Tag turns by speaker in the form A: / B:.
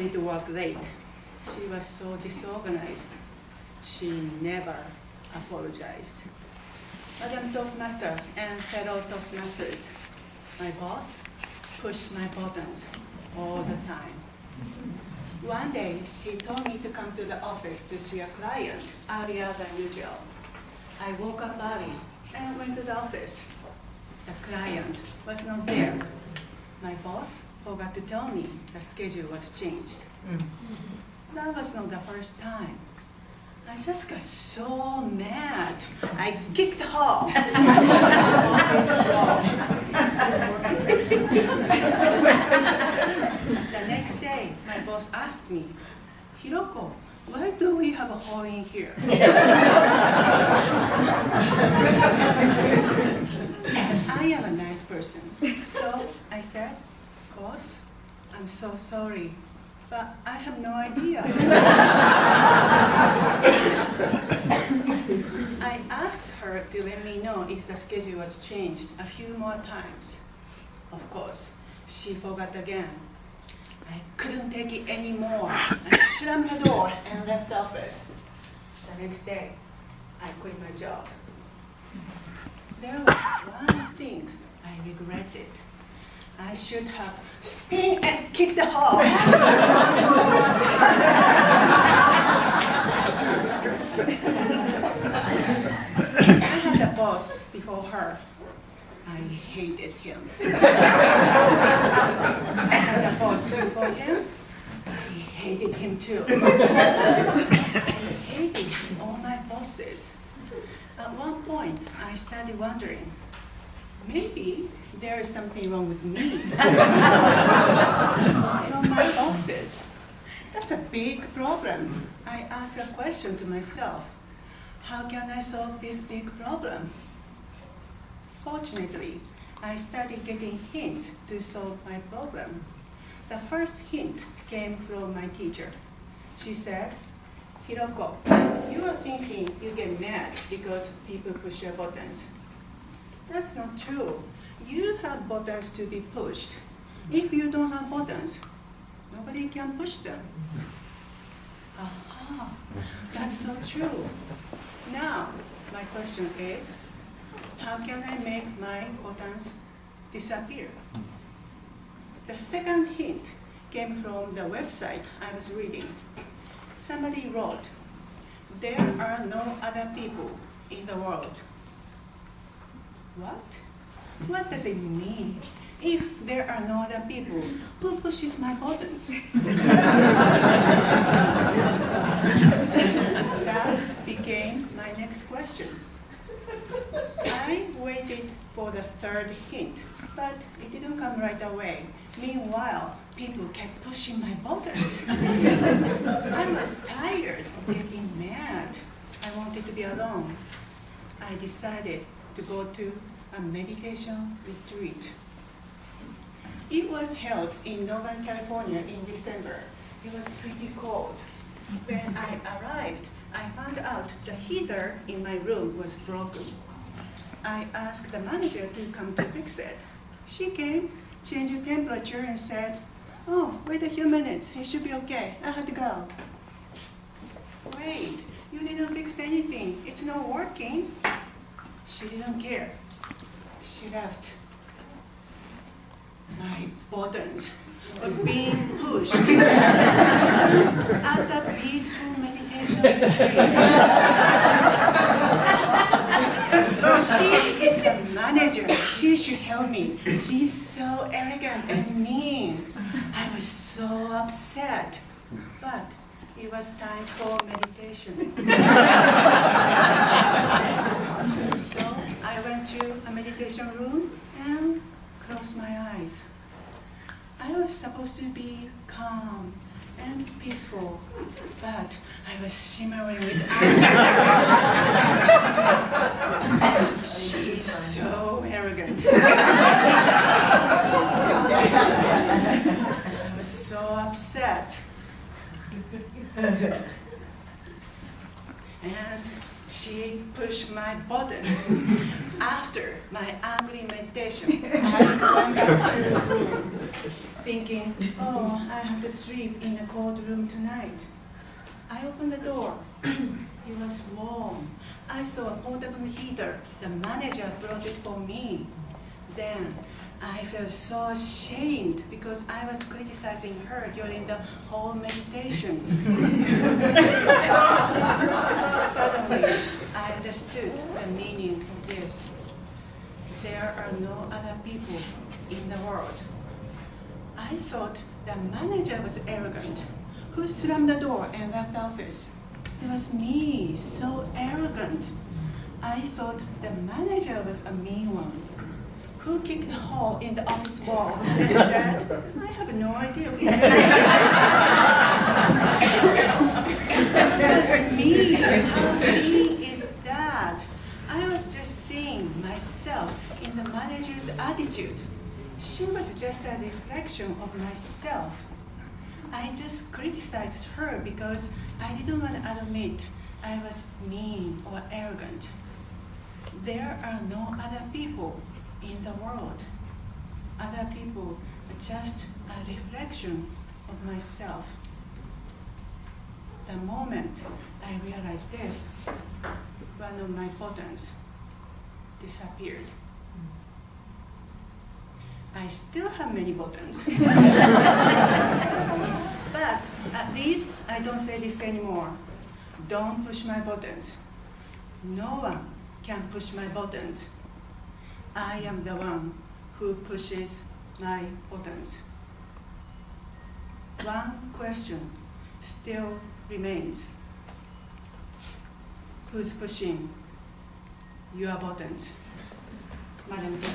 A: started to work late. She was so disorganized. She never apologized. Madam Toastmaster and fellow Toastmasters, my boss pushed my buttons all the time. One day, she told me to come to the office to see a client earlier than usual. I woke up early and went to the office. The client was not there. My boss forgot to tell me the schedule was changed. That was not the first time. I just got so mad. I kicked the hall. The next day, my boss asked me, Hiroko, why do we have a hole in here? I am a nice person. So I said, boss, I'm so sorry, but I have no idea. I asked her to let me know if the schedule was changed a few more times. Of course, she forgot again. I couldn't take it anymore. I slammed the door and left the office. The next day, I quit my job. There was one thing I regretted. I should have spin and kicked the hall. I had a boss before her. I hated him. I had a boss before him. I hated him too. I hated all my bosses. At one point, I started wondering, maybe there is something wrong with me. From my bosses. That's a big problem. I asked a question to myself. How can I solve this big problem? Fortunately, I started getting hints to solve my problem. The first hint came from my teacher. She said, Hiroko, you are thinking you get mad because people push your buttons. That's not true. You have buttons to be pushed. If you don't have buttons, nobody can push them. Aha, that's so true. Now, my question is, how can I make my buttons disappear? The second hint came from the website I was reading. Somebody wrote, there are no other people in the world. What? What does it mean? If there are no other people, who pushes my buttons? That became my next question. I waited for the third hint, but it didn't come right away. Meanwhile, people kept pushing my buttons. I was tired of getting mad. I wanted to be alone. I decided to go to a meditation retreat. It was held in Northern California in December. It was pretty cold. When I arrived, I found out the heater in my room was broken. I asked the manager to come to fix it. She came, changed the temperature, and said, oh, wait a few minutes, it should be okay, I have to go. Wait, you didn't fix anything, it's not working. She didn't care. She left. My buttons were being pushed at the peaceful meditation retreat. She is a manager. She should help me. She's so arrogant and mean. I was so upset. But it was time for meditation. So I went to a meditation room and closed my eyes. I was supposed to be calm and peaceful, but I was shimmering with anger. She's so arrogant. I was so upset. And she pushed my buttons. After my angry meditation, I went back to the room. thinking, oh, I have to sleep in a cold room tonight. I opened the door. It was warm. I saw a portable heater. The manager brought it for me. Then I felt so ashamed because I was criticizing her during the whole meditation. Suddenly, I understood the meaning of this. There are no other people in the world. I thought the manager was arrogant, who slammed the door and left the office. It was me, so arrogant. I thought the manager was a mean one, who kicked a hole in the office wall and said, I have no idea who it is. That's me. How mean is that? I was just seeing myself in the manager's attitude. She was just a reflection of myself. I just criticized her because I didn't want to admit I was mean or arrogant. There are no other people in the world. Other people are just a reflection of myself. The moment I realized this, one of my buttons disappeared. I still have many buttons. But at least I don't say this anymore. Don't push my buttons. No one can push my buttons. I am the one who pushes my buttons. One question still remains. Who's pushing your buttons? Madam President.